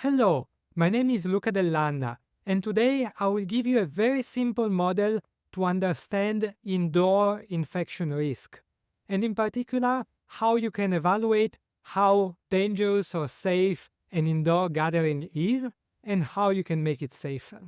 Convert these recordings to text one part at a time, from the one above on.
Hello, my name is Luca Dell'Anna, and today I will give you a very simple model to understand indoor infection risk, and in particular, how you can evaluate how dangerous or safe an indoor gathering is and how you can make it safer.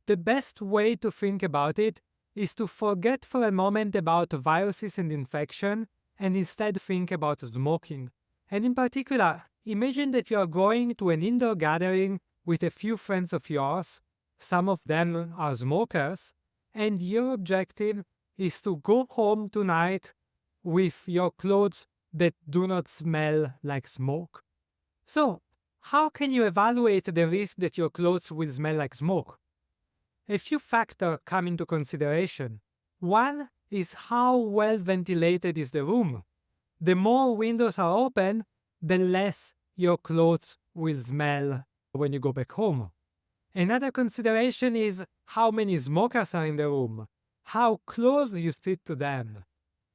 The best way to think about it is to forget for a moment about viruses and infection and instead think about smoking. And in particular, imagine that you are going to an indoor gathering with a few friends of yours, some of them are smokers, and your objective is to go home tonight with your clothes that do not smell like smoke. So, how can you evaluate the risk that your clothes will smell like smoke? A few factors come into consideration. One is how well ventilated is the room. The more windows are open, the less your clothes will smell when you go back home. Another consideration is how many smokers are in the room, how close you sit to them,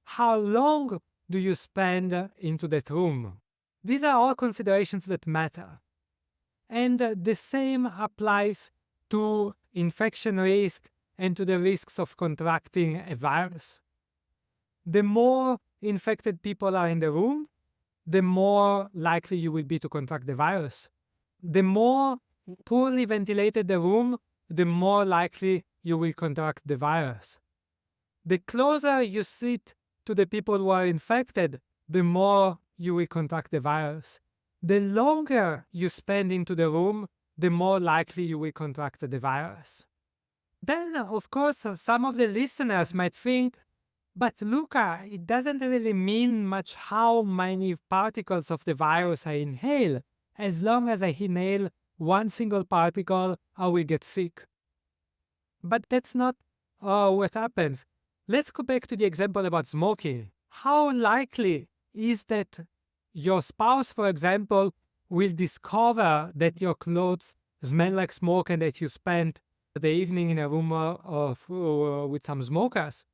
how long do you spend into that room. These are all considerations that matter. And the same applies to infection risk and to the risks of contracting a virus. The more infected people are in the room, the more likely you will be to contract the virus. The more poorly ventilated the room, the more likely you will contract the virus. The closer you sit to the people who are infected, the more you will contract the virus. The longer you spend into the room, the more likely you will contract the virus. Then, of course, some of the listeners might think, but Luca, it doesn't really mean much how many particles of the virus I inhale. As long as I inhale one single particle, I will get sick. But that's not what happens. Let's go back to the example about smoking. How likely is that your spouse, for example, will discover that your clothes smell like smoke and that you spent the evening in a room with some smokers?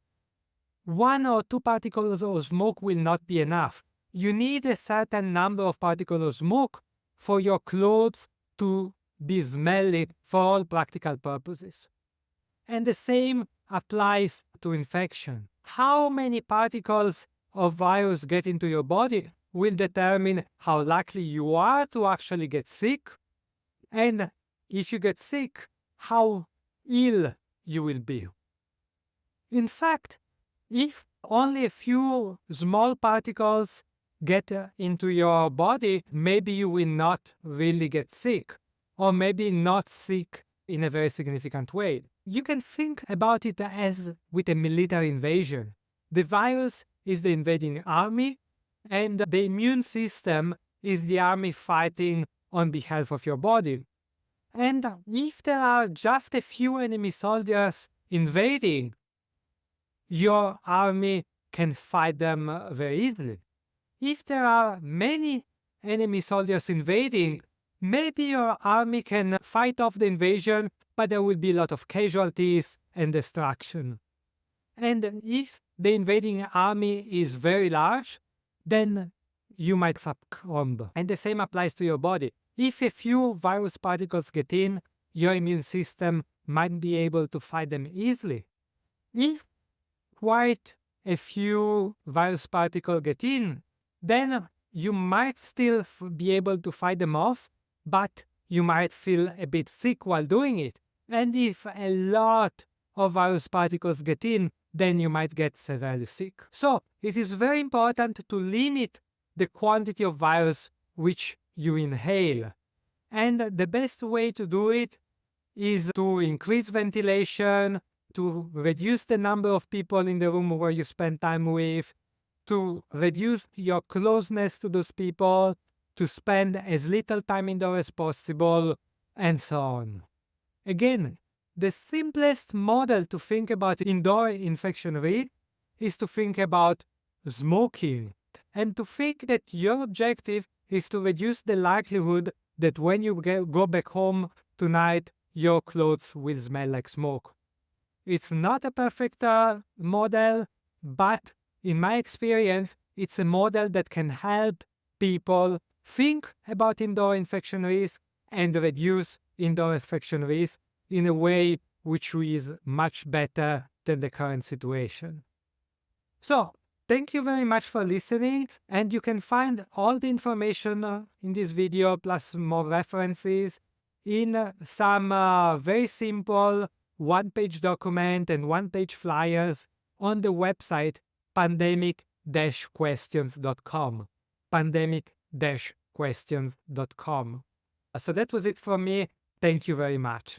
One or two particles of smoke will not be enough. You need a certain number of particles of smoke for your clothes to be smelly for all practical purposes. And the same applies to infection. How many particles of virus get into your body will determine how likely you are to actually get sick, and if you get sick, how ill you will be. In fact, if only a few small particles get into your body, maybe you will not really get sick, or maybe not sick in a very significant way. You can think about it as with a military invasion. The virus is the invading army, and the immune system is the army fighting on behalf of your body. And if there are just a few enemy soldiers invading, your army can fight them very easily. If there are many enemy soldiers invading, maybe your army can fight off the invasion, but there will be a lot of casualties and destruction. And if the invading army is very large, then you might succumb. And the same applies to your body. If a few virus particles get in, your immune system might be able to fight them easily. If quite a few virus particles get in, then you might still be able to fight them off, but you might feel a bit sick while doing it. And if a lot of virus particles get in, then you might get severely sick. So it is very important to limit the quantity of virus which you inhale. And the best way to do it is to increase ventilation, to reduce the number of people in the room where you spend time with, to reduce your closeness to those people, to spend as little time indoors as possible, and so on. Again, the simplest model to think about indoor infection rate is to think about smoking, and to think that your objective is to reduce the likelihood that when you go back home tonight, your clothes will smell like smoke. It's not a perfect model, but in my experience, it's a model that can help people think about indoor infection risk and reduce indoor infection risk in a way which is much better than the current situation. So, thank you very much for listening, and you can find all the information in this video plus more references in some very simple one-page document and one-page flyers on the website pandemic-questions.com. pandemic-questions.com. So that was it from me. Thank you very much.